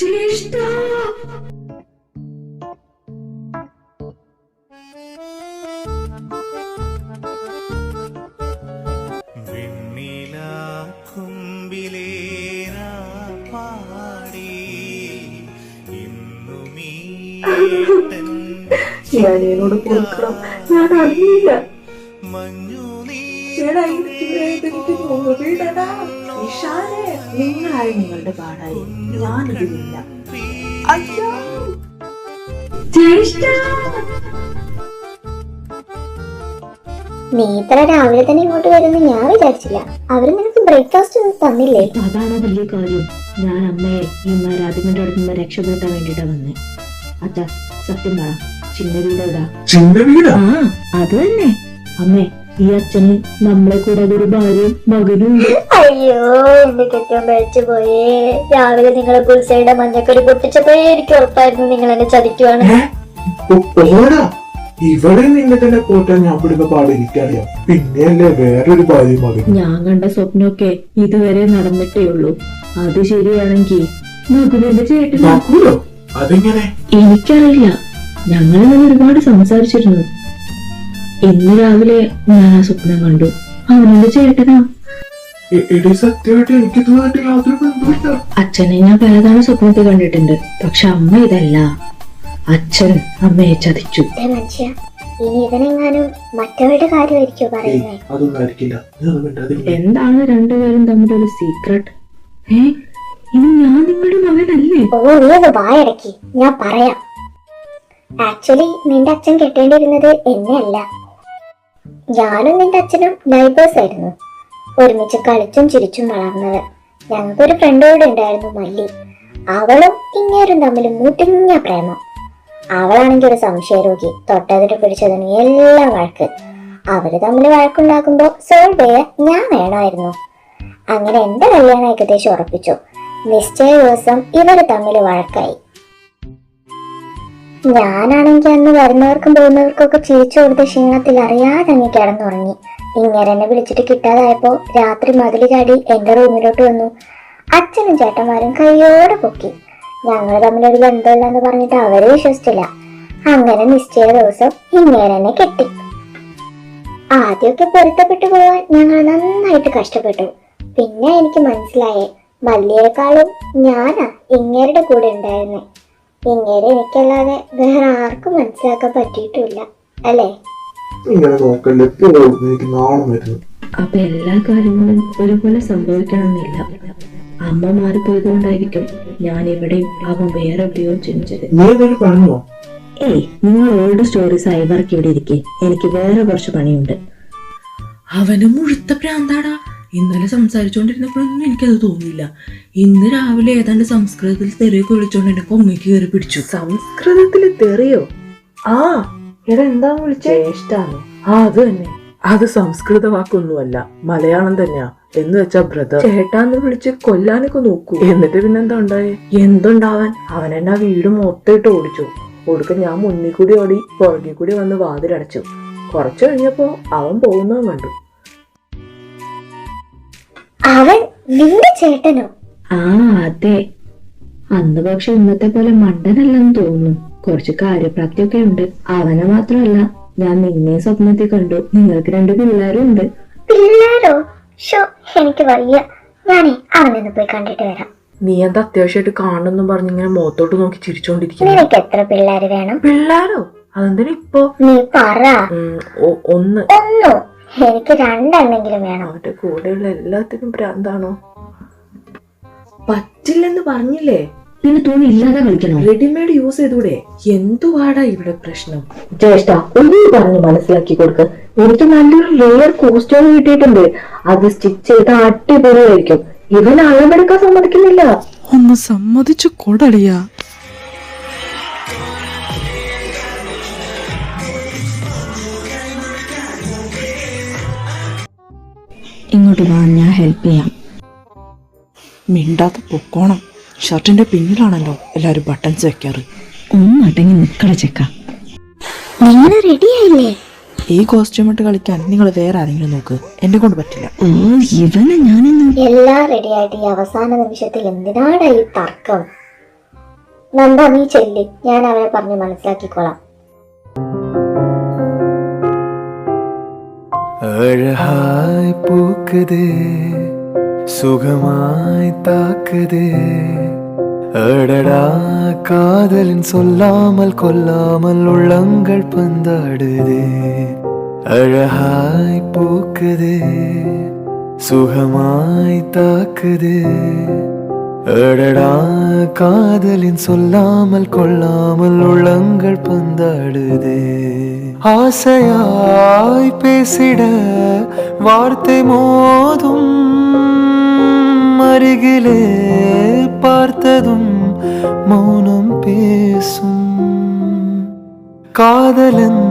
ചേഷ്ട ഞാനോട് കൊടുക്കണം. ഞാൻ അറിയില്ല. നിങ്ങളായി നിങ്ങളുടെ പാടായി, ഞാനിതില്ല. അയ്യോ നീ ഇത്ര രാവിലെ തന്നെ ഇങ്ങോട്ട് വരുന്ന ഞാൻ വിചാരിച്ചില്ല. അവര് നിനക്ക് ബ്രേക്ക്ഫാസ്റ്റ് ഒന്നും തന്നില്ലേ? അതാണ് വലിയ കാര്യം. ഞാൻ അമ്മയെ ഈ രാധികന്റെ അടുത്ത് നിന്ന് രക്ഷപ്പെടുത്താൻ വേണ്ടിട്ടാ വന്നേ. അച്ഛാ സത്യം പറ, ചിന്ന വീടെവിടാ? ആ അത് തന്നെ അമ്മേ. ഈ അച്ഛന് നമ്മളെ കൂടെ ഒരു ഭാര്യയും മകനും. അയ്യോ എന്റെ കെട്ടിയോൻ കഴിച്ചു പോയേ. രാവിലെ നിങ്ങളെ പുൽസയുടെ മഞ്ഞക്കറി പൊട്ടിച്ചപ്പോഴേ എനിക്ക് ഉറപ്പായിരുന്നു നിങ്ങൾ എന്നെ ചതിക്കുവാണ്. ഇവിടെ നിന്നെ തന്നെ പോറ്റാൻ ഞാൻ പിടിക്കുന്ന പാടിരിക്കറിയാം. പിന്നെയല്ലേ വേറൊരു ഭാര്യ മകൻ. ഞാൻ കണ്ട സ്വപ്നമൊക്കെ ഇതുവരെ നടന്നിട്ടേ ഉള്ളൂ. അത് ശരിയാണെങ്കിൽ മകന്റെ ചേട്ടനോ? അതെങ്ങനെ? എനിക്കറിയില്ല. ഞങ്ങൾ ഒരുപാട് സംസാരിച്ചിരുന്നു. ഇന്ന് രാവിലെ ഞാൻ ആ സ്വപ്നം കണ്ടു. അവനെന്റെ ചേട്ടനാ. സത്യമായിട്ട് എനിക്കിതുമായിട്ട് യാതൊരു ബന്ധമില്ല. അച്ഛനെ ഞാൻ പലതവണ സ്വപ്നത്തിൽ കണ്ടിട്ടുണ്ട്. പക്ഷെ അമ്മ ഇതല്ല. അച്ഛൻ അമ്മയെ ചതിച്ചു. മനുഷ്യ ഇനി ഇവനെങ്ങാനും മറ്റവരുടെ കാര്യമായിരിക്കും പറയുന്നേ. അതൊന്നും ആയിരിക്കില്ല. എന്താണ് രണ്ടുപേരും തമ്മിലൊരു സീക്രട്ട്? ഇനി ഞാൻ നിങ്ങളുടെ മകനല്ലേ? ഓ നീ ഒന്ന് വായടക്കി, ഞാൻ പറയാം. ആക്ച്വലി നിന്റെ അച്ഛൻ കെട്ടേണ്ടിയിരുന്നത് എന്നെയല്ല. ഞാനും നിന്റെ അച്ഛനും നൈബേഴ്സ് ആയിരുന്നു. ഒരുമിച്ച് കളിച്ചും ചിരിച്ചും വളർന്നത്. ഞങ്ങൾക്കൊരു ഫ്രണ്ട് കൂടെ ഉണ്ടായിരുന്നു, മല്ലി. അവളും ഇങ്ങേരും തമ്മിൽ മുട്ടിഞ്ഞ പ്രേമം. അവളാണെങ്കിൽ ഒരു സംശയരോഗി. തൊട്ടതിട്ട് പിടിച്ചതിന് എല്ലാം വഴക്ക്. അവര് തമ്മിൽ വഴക്കുണ്ടാക്കുമ്പോ സോൾവ് ചെയ്യാൻ ഞാൻ വേണമായിരുന്നു. അങ്ങനെ എന്റെ കല്യാണം ഏകദേശം ഉറപ്പിച്ചു. നിശ്ചയ ദിവസം ഇവര് തമ്മിൽ വഴക്കായി. ഞാനാണെങ്കിൽ അന്ന് വരുന്നവർക്കും പോകുന്നവർക്കും ഒക്കെ ചിരിച്ചു കൊടുത്ത ക്ഷീണത്തിൽ അറിയാതെ അങ്ങ് കിടന്നുറങ്ങി. ഇങ്ങനെ വിളിച്ചിട്ട് കിട്ടാതായപ്പോ രാത്രി മതില് ചാടി എന്റെ റൂമിലോട്ട് വന്നു. അച്ഛനും ചേട്ടന്മാരും കൈയോടെ പൊക്കി. ഞങ്ങൾ തമ്മിലൊരു ബന്ധമില്ലെന്ന് പറഞ്ഞിട്ട് അവരെ വിശ്വസിച്ചില്ല. അങ്ങനെ നിശ്ചയ ദിവസം ഇങ്ങനെ കെട്ടി. ആദ്യമൊക്കെ പൊരുത്തപ്പെട്ടു പോവാൻ ഞങ്ങൾ നന്നായിട്ട് കഷ്ടപ്പെട്ടു. പിന്നെ എനിക്ക് മനസ്സിലായേ, മല്ലിയേക്കാളും ഞാനാ ഇങ്ങേരുടെ കൂടെ ഉണ്ടായിരുന്നേ. ഇങ്ങേരെ എനിക്കല്ലാതെ വേറെ ആർക്കും മനസ്സിലാക്കാൻ പറ്റിയിട്ടില്ല, അല്ലേ? അപ്പൊ എല്ലാ കാര്യങ്ങളും ഒരുപോലെ സംഭവിക്കണമെന്നില്ല. അമ്മ മാറിപ്പോയതുകൊണ്ടായിരിക്കും ഞാൻ എവിടെയും അവൻ വേറെ എവിടെയോ ജനിച്ചത്. ഏയ് നിങ്ങൾ ഓൾഡ് സ്റ്റോറീസ് ഐവർക്ക് ഇവിടെ ഇരിക്കെ. എനിക്ക് വേറെ കുറച്ച് പണിയുണ്ട്. അവന് മുഴുത്ത പ്രാന്താടാ. ഇന്നലെ സംസാരിച്ചോണ്ടിരുന്നപ്പോഴൊന്നും എനിക്കത് തോന്നിയില്ല. ഇന്ന് രാവിലെ ഏതാണ്ട് സംസ്കൃതത്തിൽ തെറിയൊക്കെ വിളിച്ചോണ്ട് എന്നെ കൊമ്മയ്ക്ക് കയറി പിടിച്ചു. സംസ്കൃതത്തില് തെറിയോ? ആ എന്താ വിളിച്ചേ? ചേഷ്ടാണോ? അത് തന്നെ. അത് സംസ്കൃത വാക്കൊന്നുമല്ല, മലയാളം തന്നെയാ. എന്ന് വെച്ചാ ബ്രദർ. ചേട്ടാന്ന് വിളിച്ച് കൊല്ലാനൊക്കെ നോക്കൂ. എന്നിട്ട് പിന്നെന്താ ഉണ്ടായേ? എന്തുണ്ടാവാൻ? അവൻ എന്നെ ആ വീട് മൊത്തമായിട്ട് ഓടിച്ചു. ഒടുക്ക ഞാൻ മുന്നിൽ കൂടി ഓടി പുറകിൽ കൂടി വന്ന് വാതിലടച്ചു. കുറച്ചു കഴിഞ്ഞപ്പോ അവൻ പോകുന്നവൻ കണ്ടു. അവൻ നിന്റെ ചേട്ടനോ? ആ അതെ. അന്ന് പക്ഷെ ഇന്നത്തെ പോലെ മണ്ടനല്ലെന്ന് തോന്നുന്നു. കുറച്ച് കാര്യപ്രാപ്തിയൊക്കെ ഉണ്ട്. അവനെ മാത്രമല്ല, ഞാൻ നിന്നെ സ്വപ്നത്തിൽ കണ്ടു. നിങ്ങൾക്ക് 2 പിള്ളേരും ഉണ്ട്. പിള്ളേരോ? ഷോ എനിക്ക് വയ്യ. ഞാനേ അവനൊന്ന് പോയി കണ്ടിട്ട് വരാം. നീ എന്താ അത്യാവശ്യമായിട്ട് കാണണമെന്നും പറഞ്ഞിങ്ങനെ മുഖത്തോട്ട് നോക്കി ചിരിച്ചോണ്ടിരിക്കുന്നു. നിനക്ക് എത്ര പിള്ളേര് വേണം? പിള്ളേരോ? അതെന്തിനാ ഇപ്പൊ? നീ പറ. ഒന്ന്. ഒന്നോ? എനിക്ക് 2 വേണം. അവന്റെ കൂടെയുള്ള എല്ലാത്തിനും ഭ്രാന്താണോ? പറ്റില്ലെന്ന് പറഞ്ഞില്ലേ? പിന്നെ തുണി ഇല്ലാതെ കളിക്കണം. റെഡിമെയ്ഡ് യൂസ് ചെയ്തൂടെ? എന്തുവാടാ ഇവിടെ പ്രശ്നം? ജ്യേഷ്ഠ ഒന്ന് പറഞ്ഞ് മനസ്സിലാക്കി കൊടുക്ക്. എനിക്ക് നല്ലൊരു ലെയർ കോസ്റ്റ്യൂം കിട്ടിയിട്ടുണ്ട്. അത് സ്റ്റിച്ച് ചെയ്ത് അടിപൊളിയായിരിക്കും. ഇവൻ അളവെടുക്കാൻ സമ്മതിക്കുന്നില്ല. ഒന്ന് സമ്മതിച്ചു കൊടളിയാ. ഇങ്ങോട്ട് വാ, ഞാൻ ഹെൽപ്പ് ചെയ്യാം. മിണ്ടാതെ പൊക്കോണം. ഷർട്ടിന്റെ പിന്നിലാണല്ലോ എല്ലാരും ബട്ടൺസ് വെക്കാറ്. ഒന്നടങ്ങി നിക്കള ചെക്ക. നിങ്ങൾ റെഡി ആയില്ലേ? ഈ കോസ്റ്റ്യൂം ഇട്ട് കളിക്കാൻ നിങ്ങൾ വേറെ ആരെങ്കിലും നോക്ക്. എന്നെ കൊണ്ട് പറ്റില്ല. ഓ ഇവനെ ഞാനിന്ന് എല്ലാം റെഡി ആയിട്ട് ഈ അവസാന നിമിഷത്തിൽ എന്തിനാണ് ഈ തർക്കം? നന്ദ നീ ചെല്ലി, ഞാൻ അവനെ പറഞ്ഞ് മനസ്സിലാക്കിക്കോളാം. அழகாய் பூக்குதே சுகமாய் தாக்குதே அடடா காதலின் சொல்லாமல் கொல்லாமல் உள்ளங்கள் பந்தாடுதே அழகாய் பூக்குதே சுகமாய் தாக்குதே அடடா காதலின் சொல்லாமல் கொள்ளாமல் உள்ளங்கள் பந்தாடுதே ஆசையாய் பேசிட வார்த்தை மோதும் அருகிலே பார்த்ததும் மௌனம் பேசும் காதலன்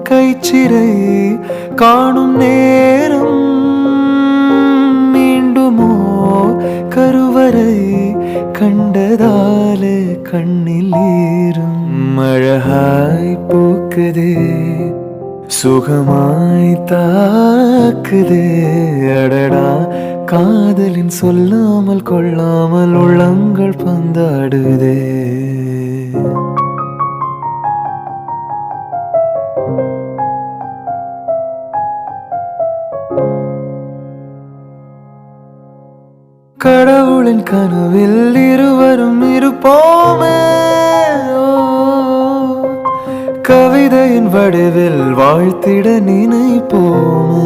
கைச்சிறை காணும் நேரம் மீண்டுமோ கருவறை கண்டதாலே கண்ணில் ஈரும் அழகாய் பூக்குதே சுகமாய் தாக்குதே அடடா காதலின் சொல்லாமல் கொள்ளாமல் உள்ளங்கள் பந்தாடுதே கடவுளின் கனவில் இருவரும் இருப்போமே கவிதையின் வடிவில் வாழ்த்திட நினைப்போமே